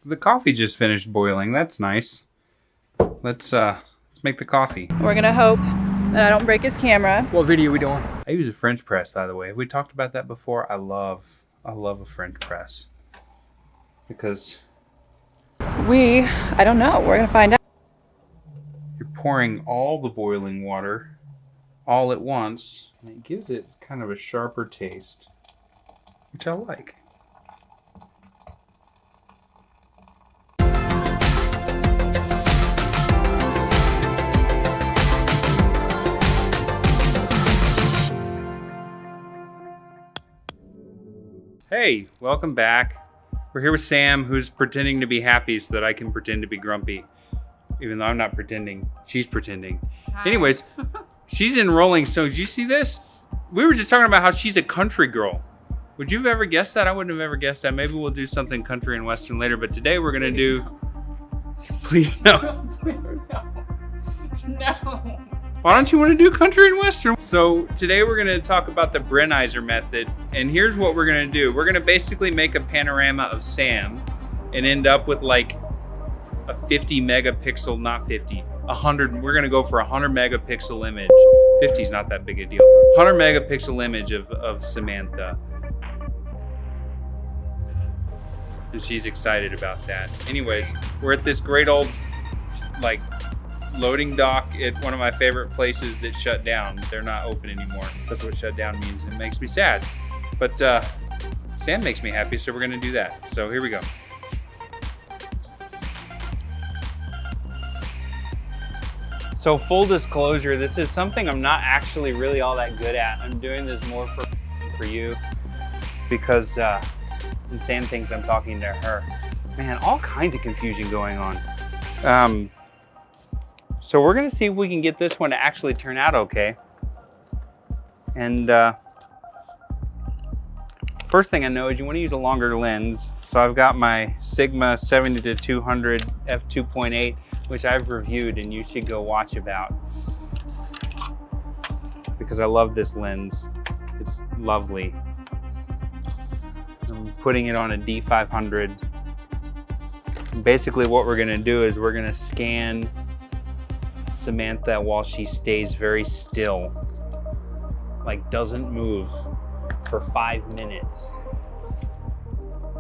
The coffee just finished boiling. That's nice. Let's make the coffee. We're gonna hope that I don't break his camera. What video are we doing? I use a French press, by the way. Have we talked about that before? I love a French press. Because I don't know. We're gonna find out. you're pouring all the boiling water all at once, and it gives it kind of a sharper taste, which I like. Hey, welcome back. We're here with Sam, who's pretending to be happy so that I can pretend to be grumpy. Even though I'm not pretending, she's pretending. Hi. Anyways, she's in Rolling Stones. Did you see this? We were just talking about how she's a country girl. Would you have ever guessed that? I wouldn't have ever guessed that. Maybe we'll do something country and western later, but today we're gonna do... Please no. No. Why don't you want to do country and western? So today we're gonna talk about the Brenizer Method, and here's what we're gonna do. We're gonna basically make a panorama of Sam and end up with like a 50 megapixel, not 50, 100, we're gonna go for a 100 megapixel image. 50 is not that big a deal. 100 megapixel image of Samantha. And she's excited about that. Anyways, we're at this great old, like, loading dock at one of my favorite places that shut down. They're not open anymore. That's what shut down means. It makes me sad. But Sam makes me happy, so we're gonna do that. So here we go. So full disclosure, this is something I'm not actually really all that good at. I'm doing this more for you because Sam thinks I'm talking to her. Man, all kinds of confusion going on. So we're gonna see if we can get this one to actually turn out okay. And first thing I know is you wanna use a longer lens. So I've got my Sigma 70-200 f2.8, which I've reviewed and you should go watch about. Because I love this lens, it's lovely. I'm putting it on a D500. Basically what we're gonna do is we're gonna scan Samantha while she stays very still, like doesn't move for 5 minutes.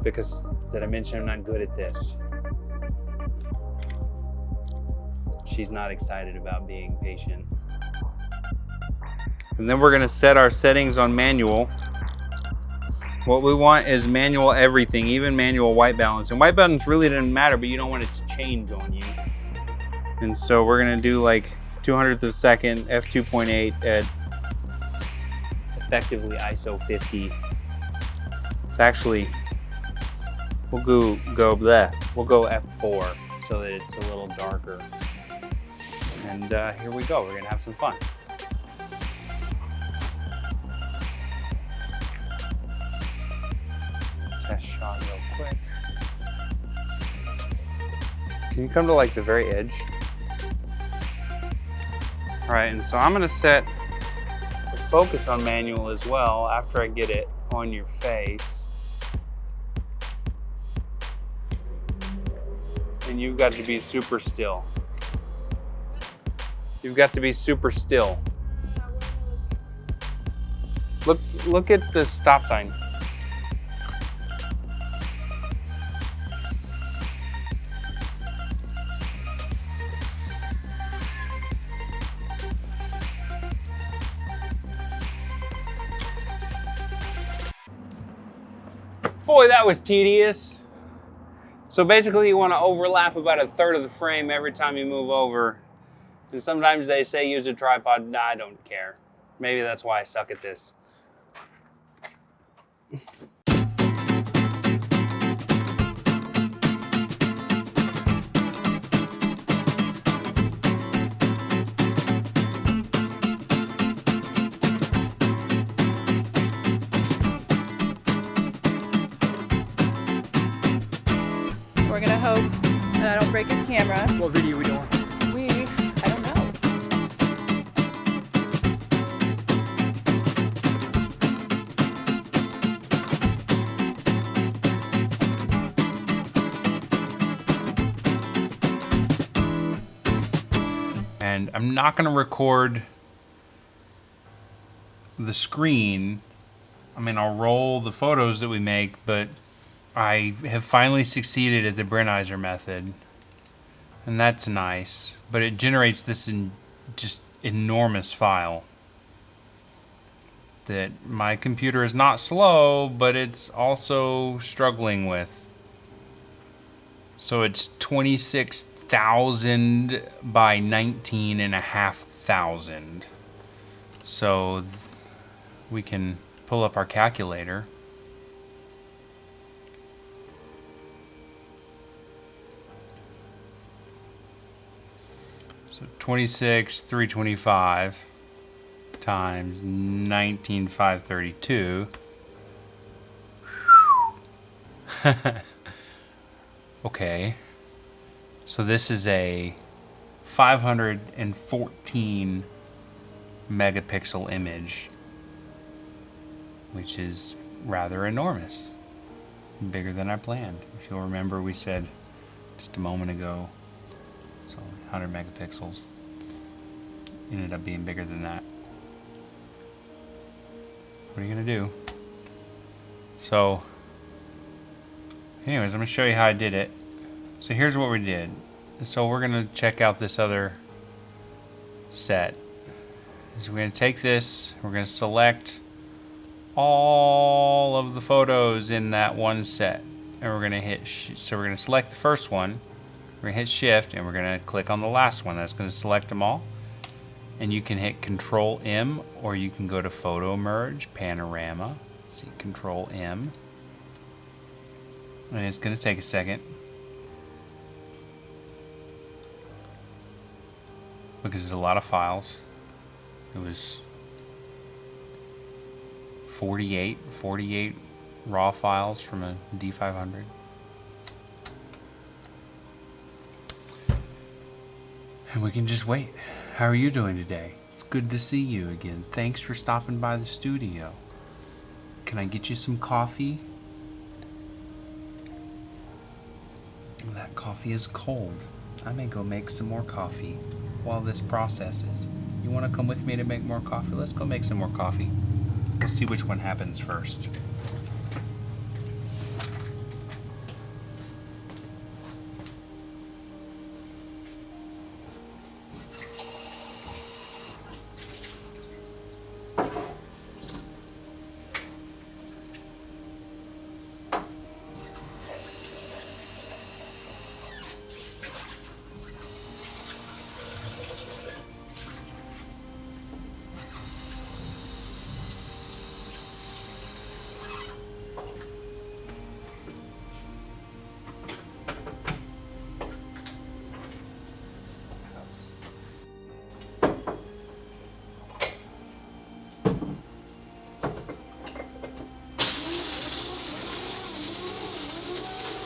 Because, did I mention I'm not good at this? She's not excited about being patient. And then we're gonna set our settings on manual. What we want is manual everything, even manual white balance. And white balance really doesn't matter, but you don't want it to change on you. And so we're gonna do like 200th of a second, f2.8 at effectively ISO 50. It's actually, we'll go f4 so that it's a little darker. And here we go, we're gonna have some fun. Test shot real quick. Can you come to like the very edge? All right, and so I'm gonna set the focus on manual as well after I get it on your face. And you've got to be super still. You've got to be super still. Look at the stop sign. Boy, that was tedious. So basically you want to overlap about 1/3 of the frame every time you move over. And sometimes they say use a tripod. Nah, I don't care. Maybe that's why I suck at this. We're gonna hope that I don't break his camera. What video are we doing? I don't know. And I'm not going to record the screen. I mean, I'll roll the photos that we make, but I have finally succeeded at the Brenizer method. And that's nice. But it generates this just enormous file that my computer is not slow, but it's also struggling with. So it's 26,000 by 19,500. So we can pull up our calculator. So 26,325 times 19,532. Okay. So this is a 514 megapixel image, which is rather enormous. Bigger than I planned. If you'll remember, we said just a moment ago, so 100 megapixels. Ended up being bigger than that. What are you gonna do? So, anyways, I'm gonna show you how I did it. So here's what we did. So we're gonna check out this other set. So we're gonna take this, we're gonna select all of the photos in that one set, and we're gonna hit, so we're gonna select the first one, we're gonna hit shift, and we're gonna click on the last one. That's gonna select them all. And you can hit Control M, or you can go to Photo Merge, Panorama. See, Control M. And it's going to take a second, because it's a lot of files. It was 48 raw files from a D500. And we can just wait. How are you doing today? It's good to see you again. Thanks for stopping by the studio. Can I get you some coffee? That coffee is cold. I may go make some more coffee while this processes. You want to come with me to make more coffee? Let's go make some more coffee. We'll see which one happens first.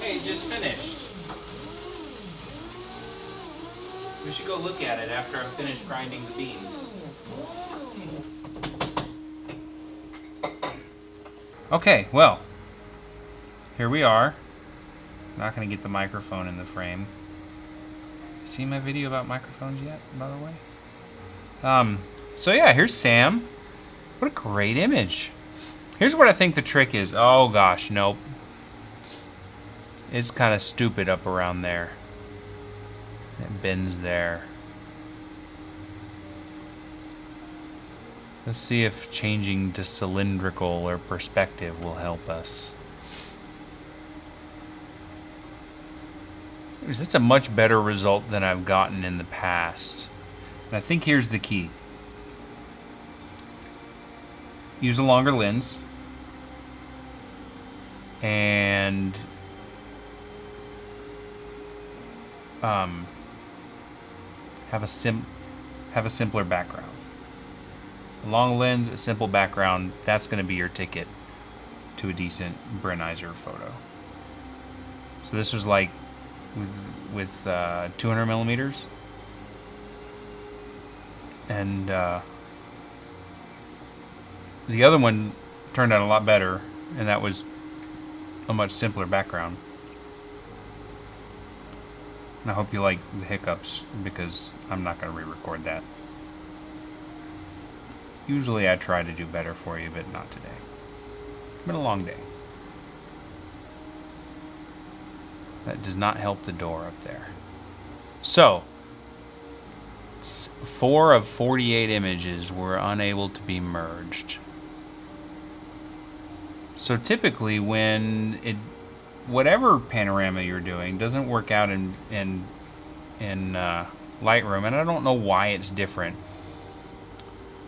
Hey, just finished. We should go look at it after I'm finished grinding the beans. Okay, well, here we are. I'm not going to get the microphone in the frame. Seen my video about microphones yet, by the way? So yeah, here's Sam. What a great image. Here's what I think the trick is. Oh gosh, nope. It's kind of stupid up around there. It bends there. Let's see if changing to cylindrical or perspective will help us. That's a much better result than I've gotten in the past. And I think here's the key. Use a longer lens. And have a simpler background. A long lens, a simple background, that's going to be your ticket to a decent Brenizer photo. So this was like with 200 millimeters, and the other one turned out a lot better, and that was a much simpler background. And I hope you like the hiccups because I'm not going to re-record that. Usually I try to do better for you, but not today. It's been a long day. That does not help the door up there. So, 4 of 48 images were unable to be merged. So typically when whatever panorama you're doing doesn't work out in Lightroom, and I don't know why it's different,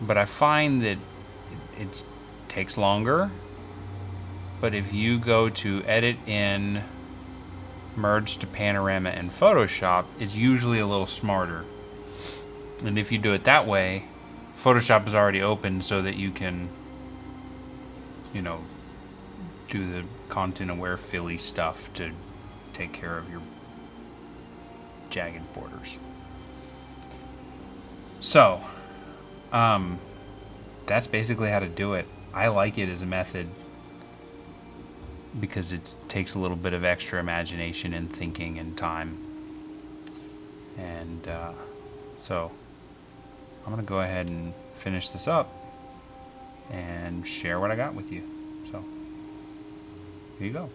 but I find that it takes longer. But if you go to edit in, merge to panorama in Photoshop, it's usually a little smarter. And if you do it that way, Photoshop is already open so that you can, do the content aware filly stuff to take care of your jagged borders. So, that's basically how to do it. I like it as a method because it takes a little bit of extra imagination and thinking and time. And so I'm going to go ahead and finish this up and share what I got with you. So here you go.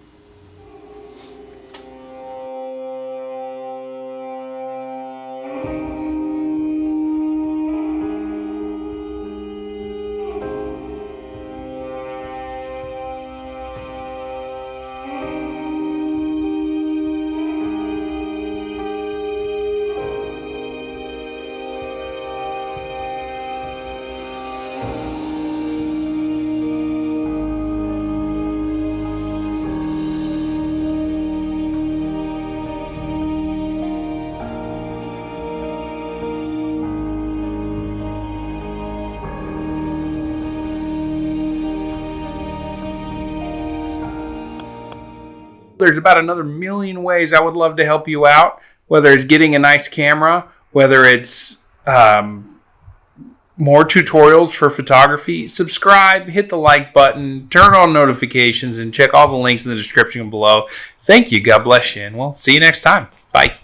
There's about another million ways I would love to help you out, whether it's getting a nice camera, whether it's more tutorials for photography. Subscribe, hit the like button, turn on notifications, and check all the links in the description below. Thank you. God bless you, and we'll see you next time. Bye.